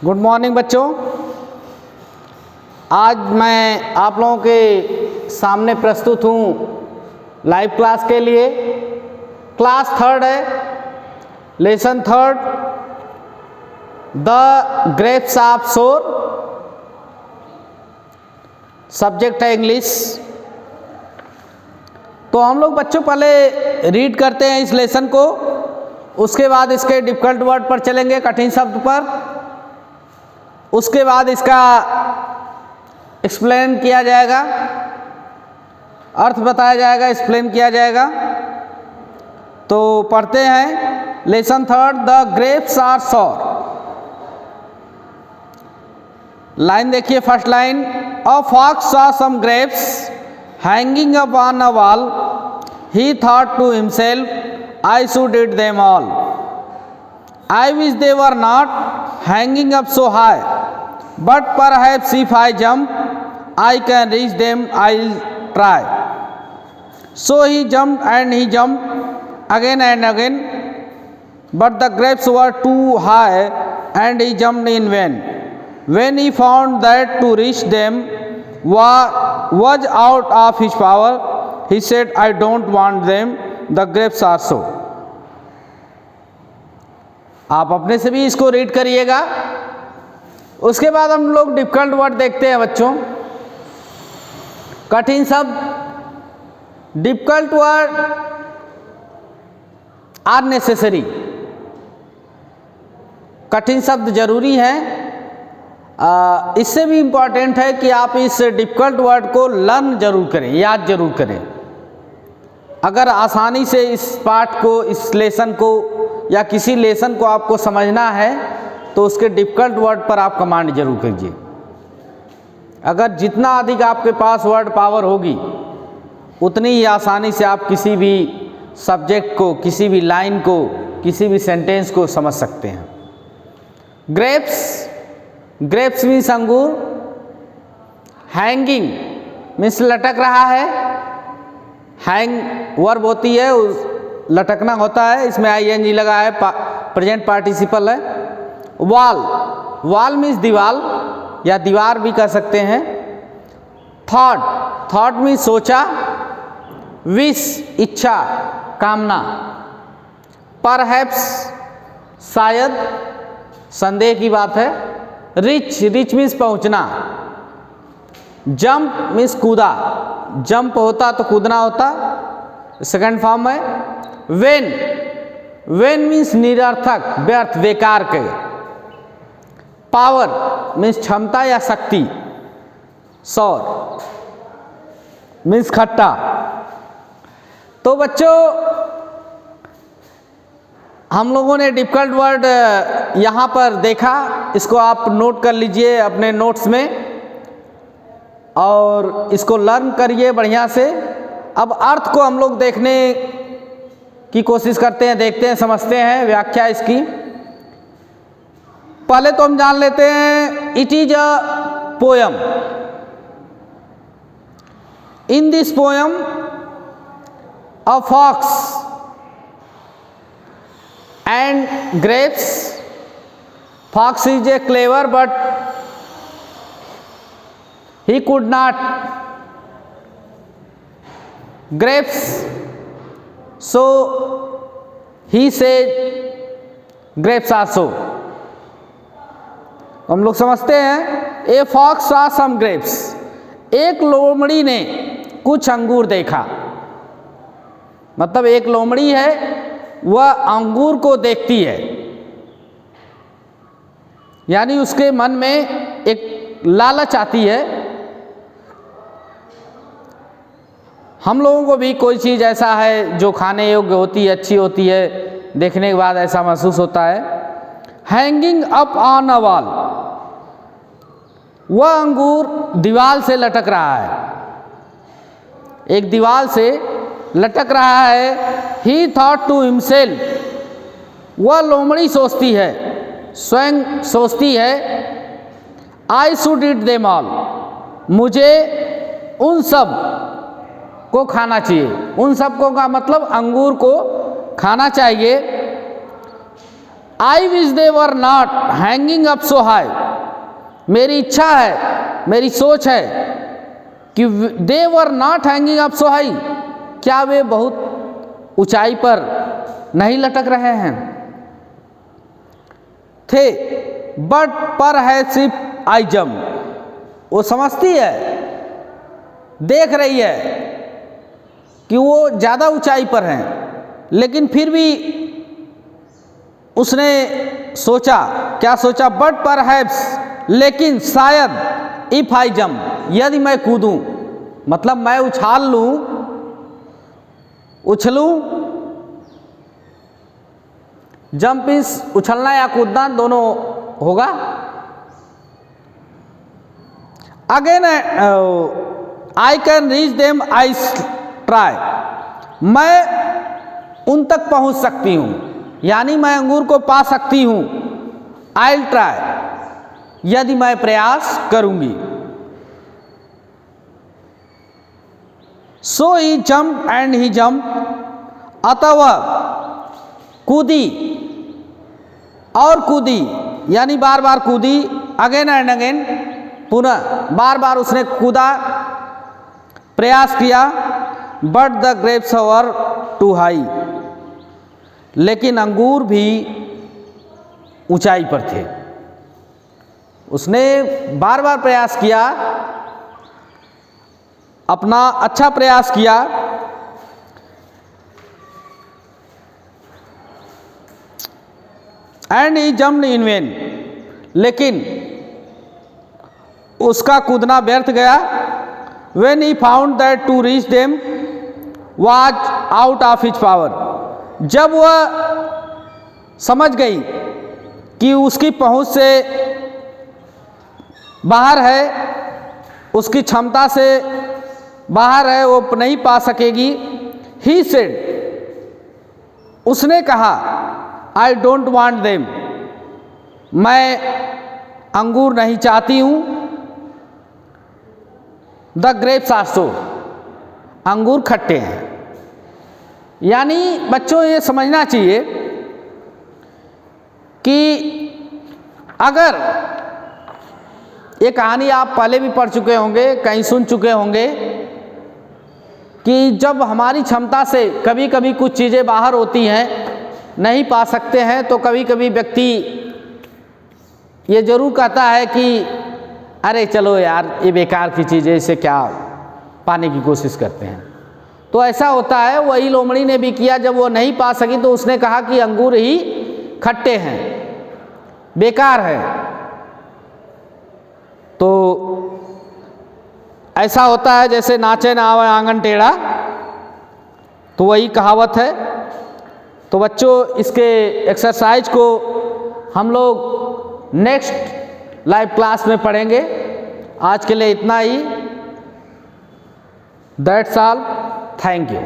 Good morning बच्चों। आज मैं आप लोगों के सामने प्रस्तुत हूँ लाइव क्लास के लिए। क्लास थर्ड है, lesson third, the grapes of शोर। सब्जेक्ट है इंग्लिश। तो हम लोग बच्चों पहले रीड करते हैं इस लेसन को, उसके बाद इसके डिफिकल्ट वर्ड पर चलेंगे, कठिन शब्द पर। उसके बाद इसका एक्सप्लेन किया जाएगा, अर्थ बताया जाएगा, एक्सप्लेन किया जाएगा। तो पढ़ते हैं lesson third, the grapes are sour. Line देखिए, first line, a fox saw some grapes hanging up on a wall, he thought to himself, I should eat them all, I wish they were not hanging up so high, but perhaps if I jump, I can reach them. I'll try. So he jumped and he jumped again and again, but the grapes were too high and he jumped in vain. When he found that to reach them was out of his power, he said, I don't want them. The grapes are so. आप अपने से भी इसको read करिएगा। उसके बाद हम लोग डिफिकल्ट वर्ड देखते हैं बच्चों। कठिन शब्द, डिफिकल्ट वर्ड आर नेसेसरी। कठिन शब्द जरूरी हैं। इससे भी इम्पॉर्टेंट है कि आप इस डिफिकल्ट वर्ड को लर्न जरूर करें, याद जरूर करें। अगर आसानी से इस पाठ को, इस लेसन को या किसी लेसन को आपको समझना है तो उसके डिफिकल्ट वर्ड पर आप कमांड जरूर कीजिए। अगर जितना अधिक आपके पास वर्ड पावर होगी उतनी ही आसानी से आप किसी भी सब्जेक्ट को, किसी भी लाइन को, किसी भी सेंटेंस को समझ सकते हैं। ग्रेप्स मीन्स अंगूर। हैंगिंग मीन्स लटक रहा है। हैंग वर्ब होती है, लटकना होता है, इसमें ING लगा है, प्रेजेंट पार्टिसिपल है। वॉल मीन्स दीवार या दीवार भी कह सकते हैं। थॉट मीन्स सोचा। विश इच्छा, कामना। परहैप्स शायद, संदेह की बात है। रिच मीन्स पहुंचना। जंप मीन्स कूदा, जंप होता तो कूदना होता, सेकंड फॉर्म है। वेन मीन्स निरर्थक, व्यर्थ, बेकार के। पावर मीन्स क्षमता या शक्ति। सॉर मीन्स खट्टा। तो बच्चों हम लोगों ने डिफिकल्ट वर्ड यहाँ पर देखा, इसको आप नोट कर लीजिए अपने नोट्स में और इसको लर्न करिए बढ़िया से। अब अर्थ को हम लोग देखने की कोशिश करते हैं, देखते हैं, समझते हैं व्याख्या इसकी। पहले तो हम जान लेते हैं, it is a poem. In this poem a fox and grapes. Fox is a clever but he could not grapes, so he said grapes are so। हम लोग समझते हैं, a fox saw some grapes, एक लोमड़ी ने कुछ अंगूर देखा। मतलब एक लोमड़ी है, वह अंगूर को देखती है, यानी उसके मन में एक लालच आती है। हम लोगों को भी कोई चीज़ ऐसा है जो खाने योग्य होती है, अच्छी होती है, देखने के बाद ऐसा महसूस होता है। Hanging up on a wall, वह अंगूर दीवार से लटक रहा है, एक दीवार से लटक रहा है। ही थॉट टू हिमसेल्फ, वह लोमड़ी सोचती है, स्वयं सोचती है, आई शुड ईट देम ऑल, मुझे उन सब को खाना चाहिए। उन सबको का मतलब अंगूर को खाना चाहिए। I wish they were not hanging up so high, मेरी इच्छा है, मेरी सोच है कि they were not hanging up so high, क्या वे बहुत ऊंचाई पर नहीं लटक रहे हैं थे। बट पर है सिर्फ आई जम, वो समझती है, देख रही है कि वो ज़्यादा ऊंचाई पर हैं, लेकिन फिर भी उसने सोचा, क्या सोचा, बट परहैप्स, लेकिन शायद, इफ आई जंप, यदि मैं कूदूं, मतलब मैं उछाल लूं, उछलूं, जंप इस उछलना या कूदना दोनों होगा। Again I can reach them, I try, मैं उन तक पहुंच सकती हूं, यानी मैं अंगूर को पा सकती हूं। आई ट्राई, यदि मैं प्रयास करूंगी। सो ही जंप एंड ही जंप, अतः वह कूदी और कूदी, यानी बार बार कूदी। अगेन एंड अगेन, पुनः बार बार उसने कूदा, प्रयास किया। But the grapes were too high, लेकिन अंगूर भी ऊंचाई पर थे। उसने बार बार प्रयास किया, अपना अच्छा प्रयास किया, and he jumped in when, लेकिन उसका कूदना व्यर्थ गया। When he found that to reach them was out of his power, जब वह समझ गई कि उसकी पहुंच से बाहर है, उसकी क्षमता से बाहर है, वो नहीं पा सकेगी। He said, उसने कहा, I don't want them, मैं अंगूर नहीं चाहती हूँ। द ग्रेप्स आर सो, अंगूर खट्टे हैं। यानी बच्चों ये समझना चाहिए कि अगर ये कहानी आप पहले भी पढ़ चुके होंगे, कहीं सुन चुके होंगे कि जब हमारी क्षमता से कभी कभी कुछ चीज़ें बाहर होती हैं, नहीं पा सकते हैं, तो कभी कभी व्यक्ति ये जरूर कहता है कि अरे चलो यार, ये बेकार की चीज़ है, इसे क्या पाने की कोशिश करते हैं। तो ऐसा होता है, वही लोमड़ी ने भी किया। जब वो नहीं पा सकी तो उसने कहा कि अंगूर ही खट्टे हैं, बेकार है। तो ऐसा होता है जैसे नाचे ना आवे आंगन टेढ़ा, तो वही कहावत है। तो बच्चों, इसके एक्सरसाइज को हम लोग नेक्स्ट लाइव क्लास में पढ़ेंगे। आज के लिए इतना ही। That's all, thank you.